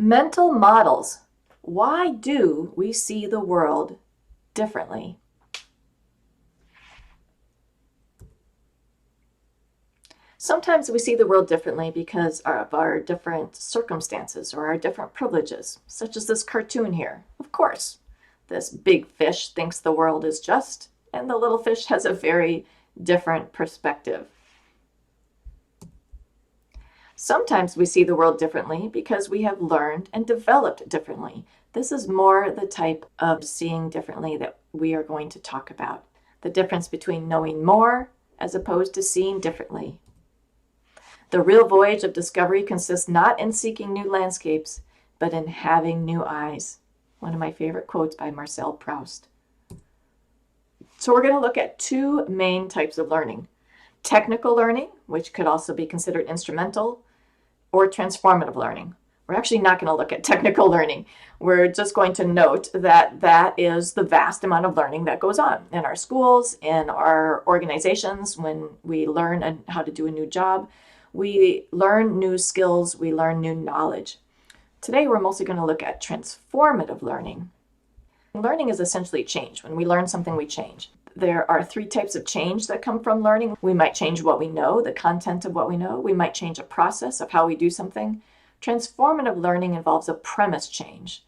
Mental models. Why do we see the world differently? Sometimes we see the world differently because of our different circumstances or our different privileges, such as this cartoon here. Of course, this big fish thinks the world is just, and the little fish has a very different perspective. Sometimes we see the world differently because we have learned and developed differently. This is more the type of seeing differently that we are going to talk about. The difference between knowing more as opposed to seeing differently. The real voyage of discovery consists not in seeking new landscapes, but in having new eyes. One of my favorite quotes by Marcel Proust. So we're going to look at two main types of learning. Technical learning, which could also be considered instrumental, or transformative learning. We're actually not going to look at technical learning. We're just going to note that that is the vast amount of learning that goes on in our schools, in our organizations, when we learn how to do a new job. We learn new skills, we learn new knowledge. Today we're mostly going to look at transformative learning. Learning is essentially change. When we learn something, we change. There are three types of change that come from learning. We might change what we know, the content of what we know. We might change a process of how we do something. Transformative learning involves a premise change.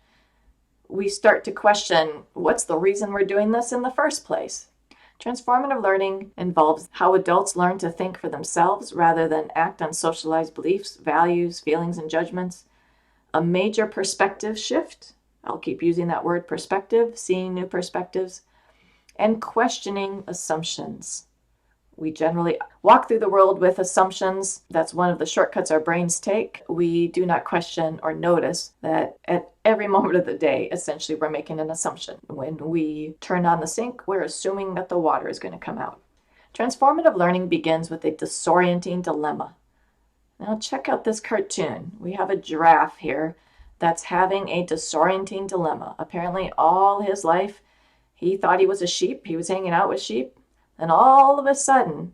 We start to question, what's the reason we're doing this in the first place? Transformative learning involves how adults learn to think for themselves rather than act on socialized beliefs, values, feelings, and judgments. A major perspective shift. I'll keep using that word, perspective, seeing new perspectives, and questioning assumptions. We generally walk through the world with assumptions. That's one of the shortcuts our brains take. We do not question or notice that at every moment of the day, essentially, we're making an assumption. When we turn on the sink, we're assuming that the water is going to come out. Transformative learning begins with a disorienting dilemma. Now check out this cartoon. We have a giraffe here that's having a disorienting dilemma. Apparently all his life, he thought he was a sheep. He was hanging out with sheep. And all of a sudden,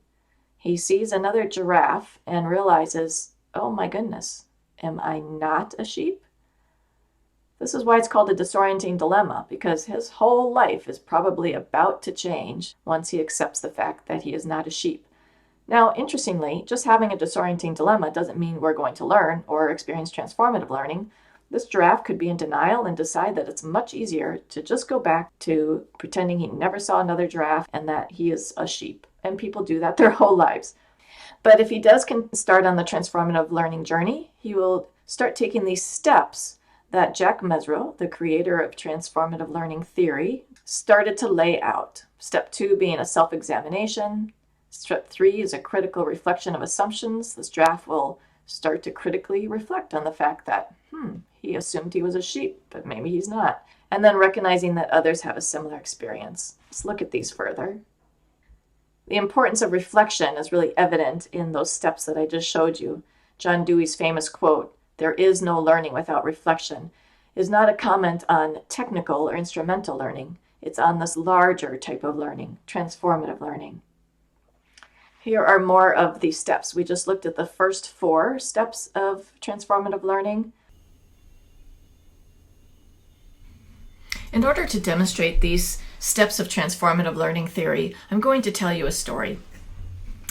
he sees another giraffe and realizes, oh my goodness, am I not a sheep? This is why it's called a disorienting dilemma, because his whole life is probably about to change once he accepts the fact that he is not a sheep. Now, interestingly, just having a disorienting dilemma doesn't mean we're going to learn or experience transformative learning. This giraffe could be in denial and decide that it's much easier to just go back to pretending he never saw another giraffe and that he is a sheep. And people do that their whole lives. But if he does start on the transformative learning journey, he will start taking these steps that Jack Mezirow, the creator of transformative learning theory, started to lay out. Step 2 being a self-examination. Step 3 is a critical reflection of assumptions. This giraffe will start to critically reflect on the fact that, he assumed he was a sheep, but maybe he's not. And then recognizing that others have a similar experience. Let's look at these further. The importance of reflection is really evident in those steps that I just showed you. John Dewey's famous quote, "There is no learning without reflection," is not a comment on technical or instrumental learning. It's on this larger type of learning, transformative learning. Here are more of the steps. We just looked at the first 4 steps of transformative learning. In order to demonstrate these steps of transformative learning theory, I'm going to tell you a story.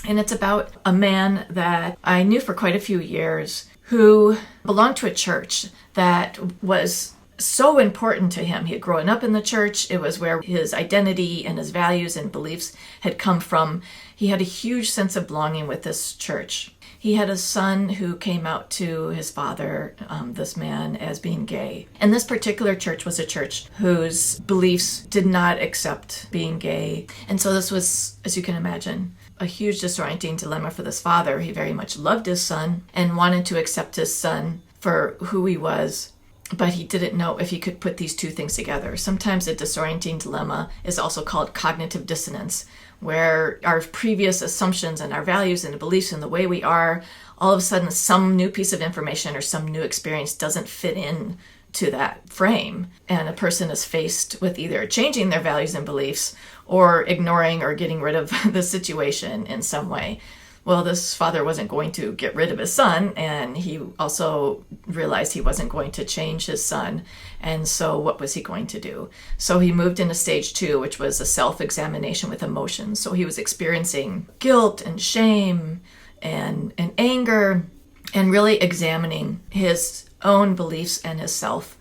And it's about a man that I knew for quite a few years who belonged to a church that was so important to him. He had grown up in the church. It was where his identity and his values and beliefs had come from. He had a huge sense of belonging with this church. He had a son who came out to his father, this man, as being gay. And this particular church was a church whose beliefs did not accept being gay. And so this was, as you can imagine, a huge disorienting dilemma for this father. He very much loved his son and wanted to accept his son for who he was, but he didn't know if he could put these two things together. Sometimes a disorienting dilemma is also called cognitive dissonance, where our previous assumptions and our values and beliefs and the way we are, all of a sudden some new piece of information or some new experience doesn't fit in to that frame. And a person is faced with either changing their values and beliefs or ignoring or getting rid of the situation in some way. Well, this father wasn't going to get rid of his son, and he also realized he wasn't going to change his son. And so, what was he going to do? So, he moved into stage 2, which was a self examination with emotions. So, he was experiencing guilt and shame and anger, and really examining his own beliefs and his self.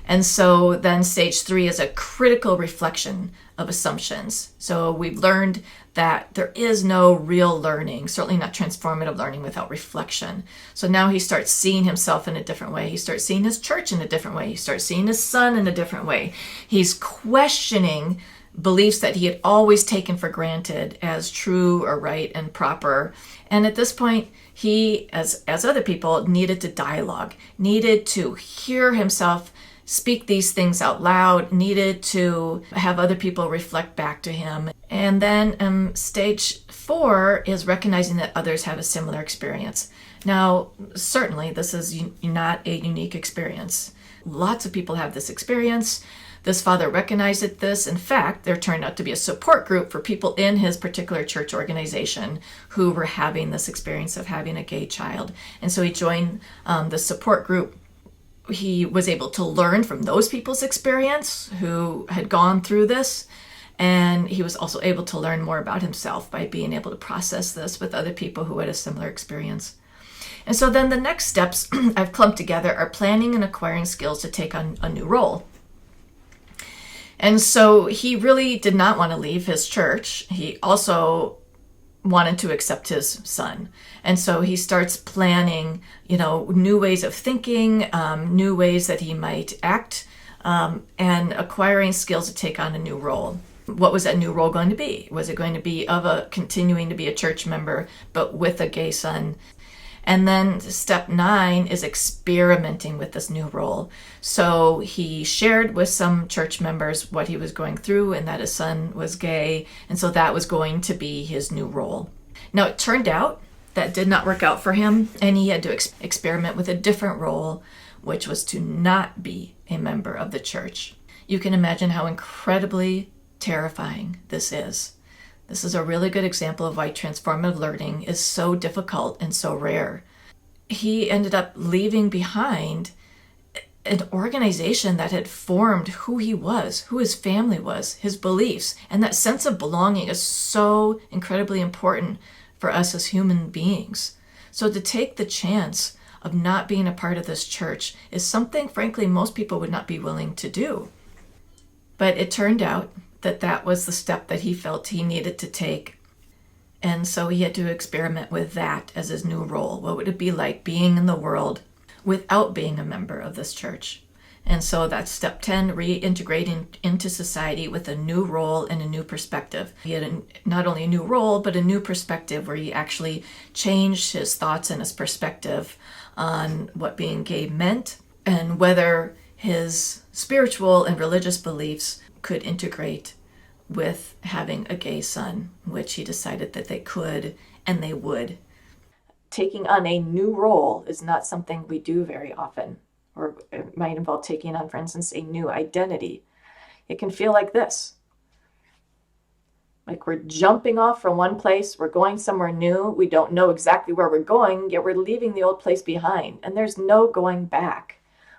And so then stage 3 is a critical reflection of assumptions. So we've learned that there is no real learning, certainly not transformative learning, without reflection. So now he starts seeing himself in a different way. He starts seeing his church in a different way. He starts seeing his son in a different way. He's questioning beliefs that he had always taken for granted as true or right and proper. And at this point, he, as other people, needed to dialogue, needed to hear himself speak these things out loud, needed to have other people reflect back to him. And then stage 4 is recognizing that others have a similar experience. Now, certainly, this is not a unique experience. Lots of people have this experience. This father recognized this. In fact, there turned out to be a support group for people in his particular church organization who were having this experience of having a gay child. And so he joined the support group. He was able to learn from those people's experience who had gone through this. And he was also able to learn more about himself by being able to process this with other people who had a similar experience. And so then the next steps I've clumped together are planning and acquiring skills to take on a new role. And so he really did not want to leave his church. He also wanted to accept his son. And so he starts planning, new ways of thinking, new ways that he might act, and acquiring skills to take on a new role. What was that new role going to be? Was it going to be continuing to be a church member, but with a gay son? And then step 9 is experimenting with this new role. So he shared with some church members what he was going through and that his son was gay. And so that was going to be his new role. Now, it turned out that did not work out for him, and he had to experiment with a different role, which was to not be a member of the church. You can imagine how incredibly terrifying this is. This is a really good example of why transformative learning is so difficult and so rare. He ended up leaving behind an organization that had formed who he was, who his family was, his beliefs, and that sense of belonging is so incredibly important for us as human beings. So to take the chance of not being a part of this church is something, frankly, most people would not be willing to do. But it turned out that was the step that he felt he needed to take. And so he had to experiment with that as his new role. What would it be like being in the world without being a member of this church? And so that's step 10, reintegrating into society with a new role and a new perspective. He had not only a new role, but a new perspective where he actually changed his thoughts and his perspective on what being gay meant and whether his spiritual and religious beliefs could integrate with having a gay son, which he decided that they could and they would. Taking on a new role is not something we do very often, or it might involve taking on, for instance, a new identity. It can feel like this. Like we're jumping off from one place, we're going somewhere new, we don't know exactly where we're going, yet we're leaving the old place behind, and there's no going back.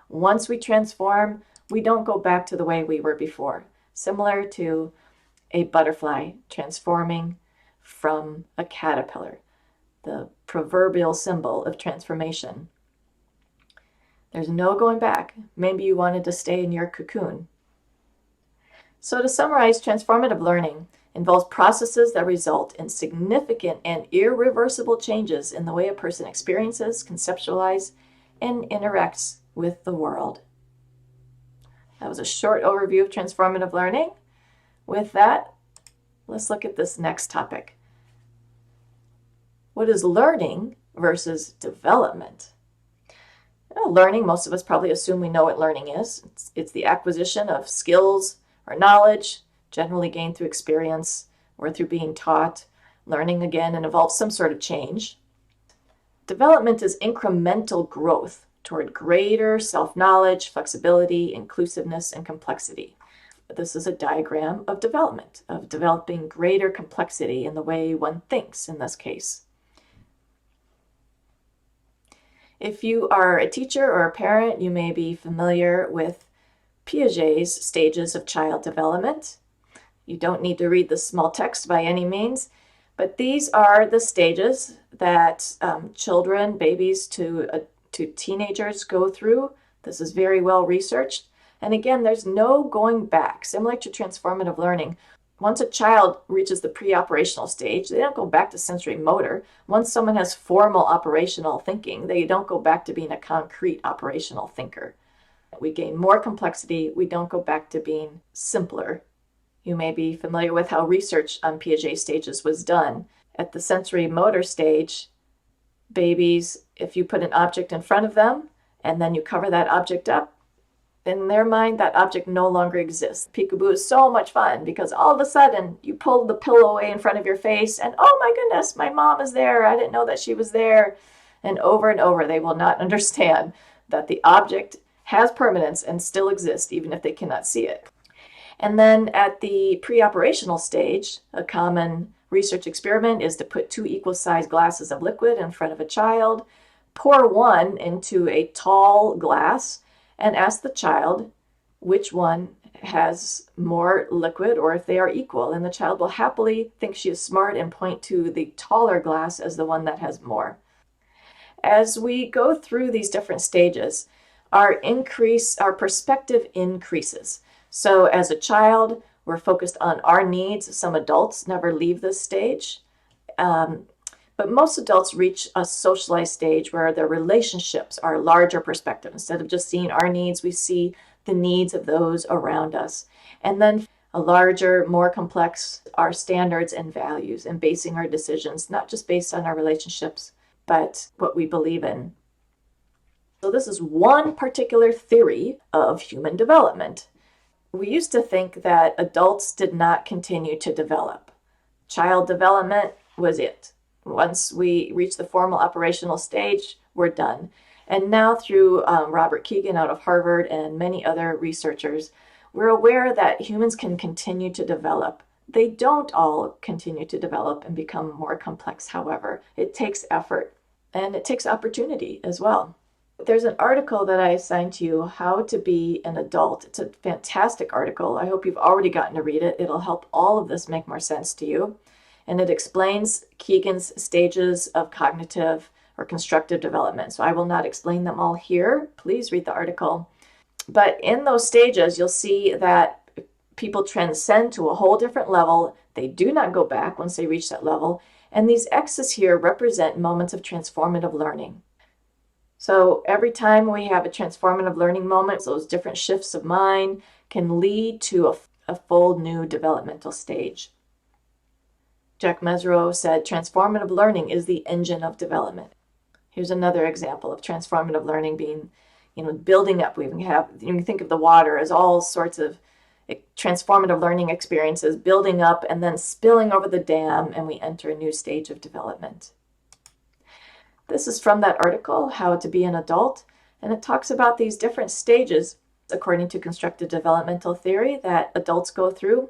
Once we transform, we don't go back to the way we were before. Similar to a butterfly transforming from a caterpillar, the proverbial symbol of transformation. There's no going back. Maybe you wanted to stay in your cocoon. So to summarize, transformative learning involves processes that result in significant and irreversible changes in the way a person experiences, conceptualizes, and interacts with the world. That was a short overview of transformative learning. With that, let's look at this next topic. What is learning versus development? Learning, most of us probably assume we know what learning is. It's the acquisition of skills or knowledge, generally gained through experience or through being taught. Learning, again, involves some sort of change. Development is incremental growth toward greater self-knowledge, flexibility, inclusiveness, and complexity. This is a diagram of development, of developing greater complexity in the way one thinks in this case. If you are a teacher or a parent, you may be familiar with Piaget's stages of child development. You don't need to read the small text by any means, but these are the stages that children, babies to teenagers go through. This is very well researched. And again, there's no going back, similar to transformative learning. Once a child reaches the pre-operational stage, they don't go back to sensory motor. Once someone has formal operational thinking, they don't go back to being a concrete operational thinker. We gain more complexity. We don't go back to being simpler. You may be familiar with how research on Piaget stages was done. At the sensory motor stage, babies, if you put an object in front of them and then you cover that object up, in their mind, that object no longer exists. Peekaboo is so much fun because all of a sudden you pull the pillow away in front of your face and, oh my goodness, my mom is there. I didn't know that she was there. And over, they will not understand that the object has permanence and still exists even if they cannot see it. And then at the pre-operational stage, a common research experiment is to put 2 equal-sized glasses of liquid in front of a child, pour one into a tall glass, and ask the child which one has more liquid or if they are equal. And the child will happily think she is smart and point to the taller glass as the one that has more. As we go through these different stages, our perspective increases. So as a child, we're focused on our needs. Some adults never leave this stage. But most adults reach a socialized stage where their relationships are a larger perspective. Instead of just seeing our needs, we see the needs of those around us. And then a larger, more complex, our standards and values, and basing our decisions, not just based on our relationships, but what we believe in. So this is one particular theory of human development. We used to think that adults did not continue to develop. Child development was it. Once we reach the formal operational stage, we're done. And now through Robert Kegan out of Harvard and many other researchers, we're aware that humans can continue to develop. They don't all continue to develop and become more complex, however. It takes effort and it takes opportunity as well. There's an article that I assigned to you, How to Be an Adult. It's a fantastic article. I hope you've already gotten to read it. It'll help all of this make more sense to you. And it explains Kegan's stages of cognitive or constructive development. So I will not explain them all here. Please read the article. But in those stages, you'll see that people transcend to a whole different level. They do not go back once they reach that level. And these X's here represent moments of transformative learning. So every time we have a transformative learning moment, those different shifts of mind can lead to a full new developmental stage. Jack Mezirow said, transformative learning is the engine of development. Here's another example of transformative learning being, building up. We have, you can think of the water as all sorts of transformative learning experiences building up and then spilling over the dam, and we enter a new stage of development. This is from that article, How to Be an Adult, and it talks about these different stages, according to constructive developmental theory, that adults go through.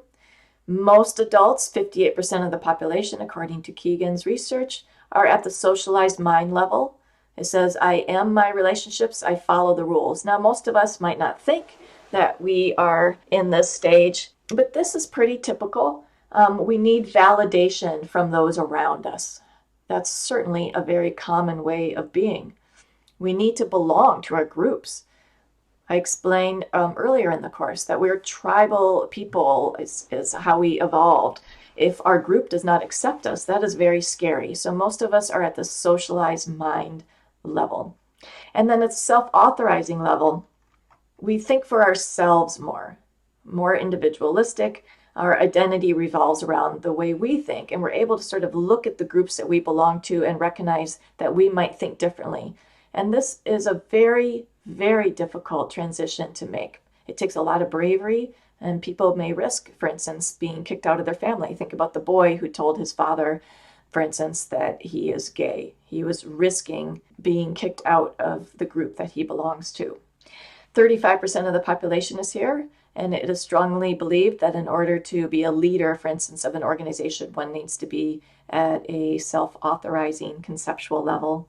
Most adults, 58% of the population, according to Kegan's research, are at the socialized mind level. It says, I am my relationships, I follow the rules. Now, most of us might not think that we are in this stage, but this is pretty typical. We need validation from those around us. That's certainly a very common way of being. We need to belong to our groups. I explained earlier in the course that we're tribal people is how we evolved. If our group does not accept us, that is very scary. So most of us are at the socialized mind level. And then at the self-authorizing level, we think for ourselves more individualistic. Our identity revolves around the way we think, and we're able to sort of look at the groups that we belong to and recognize that we might think differently. And this is a very, very difficult transition to make. It takes a lot of bravery, and people may risk, for instance, being kicked out of their family. Think about the boy who told his father, for instance, that he is gay. He was risking being kicked out of the group that he belongs to. 35% of the population is here, and it is strongly believed that in order to be a leader, for instance, of an organization, one needs to be at a self-authorizing conceptual level.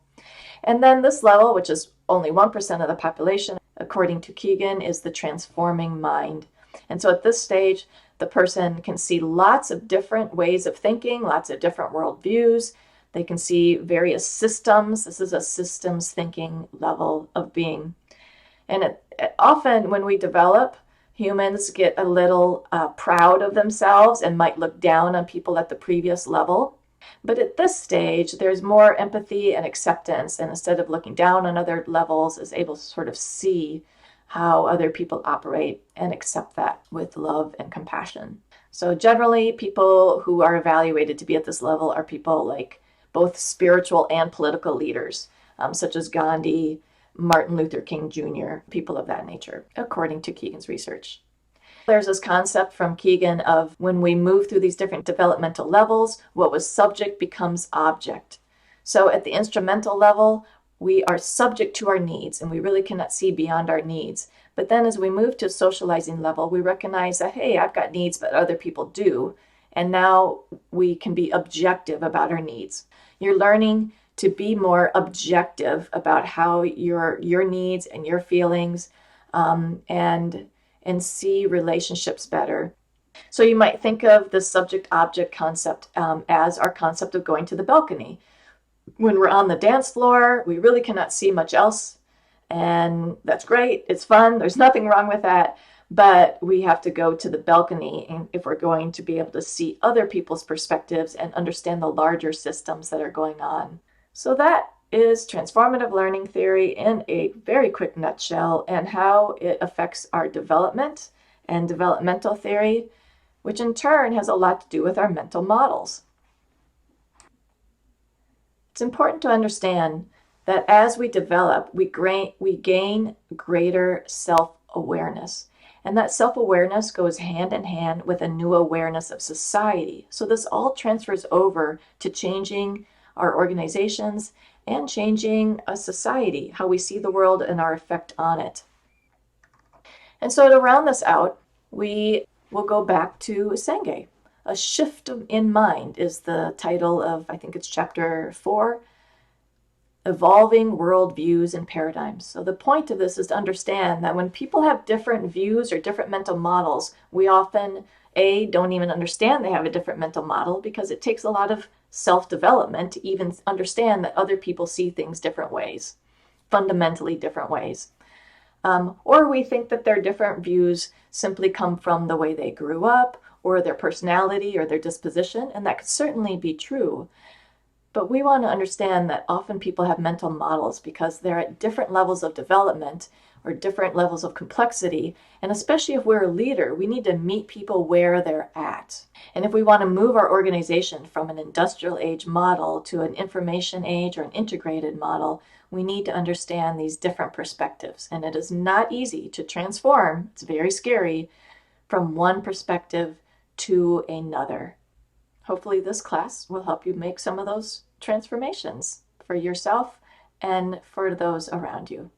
And then this level, which is only 1% of the population, according to Kegan, is the transforming mind. And so at this stage, the person can see lots of different ways of thinking, lots of different worldviews. They can see various systems. This is a systems thinking level of being. And often when we develop, humans get a little proud of themselves and might look down on people at the previous level. But at this stage, there's more empathy and acceptance, and instead of looking down on other levels, is able to sort of see how other people operate and accept that with love and compassion. So generally, people who are evaluated to be at this level are people like both spiritual and political leaders, such as Gandhi, Martin Luther King Jr., people of that nature, according to Kegan's research. There's this concept from Kegan of when we move through these different developmental levels, what was subject becomes object. So at the instrumental level, we are subject to our needs and we really cannot see beyond our needs. But then as we move to socializing level, we recognize that, hey, I've got needs, but other people do. And now we can be objective about our needs. You're learning to be more objective about how your needs and your feelings and see relationships better. So you might think of the subject-object concept as our concept of going to the balcony. When we're on the dance floor, we really cannot see much else, and that's great. It's fun. There's nothing wrong with that, but we have to go to the balcony if we're going to be able to see other people's perspectives and understand the larger systems that are going on. So that is transformative learning theory in a very quick nutshell, and how it affects our development and developmental theory, which in turn has a lot to do with our mental models. It's important to understand that as we develop, we gain greater self-awareness. And that self-awareness goes hand in hand with a new awareness of society. So this all transfers over to changing our organizations and changing a society, how we see the world and our effect on it. And so to round this out, we will go back to Senge. A Shift in Mind is the title of, I think it's chapter 4, Evolving Worldviews and Paradigms. So the point of this is to understand that when people have different views or different mental models, we often, don't even understand they have a different mental model, because it takes a lot of self-development to even understand that other people see things different ways, fundamentally different ways. Or we think that their different views simply come from the way they grew up, or their personality, or their disposition, and that could certainly be true. But we want to understand that often people have mental models because they're at different levels of development or different levels of complexity. And especially if we're a leader, we need to meet people where they're at. And if we want to move our organization from an industrial age model to an information age or an integrated model, we need to understand these different perspectives. And it is not easy to transform, it's very scary, from one perspective to another. Hopefully this class will help you make some of those transformations for yourself and for those around you.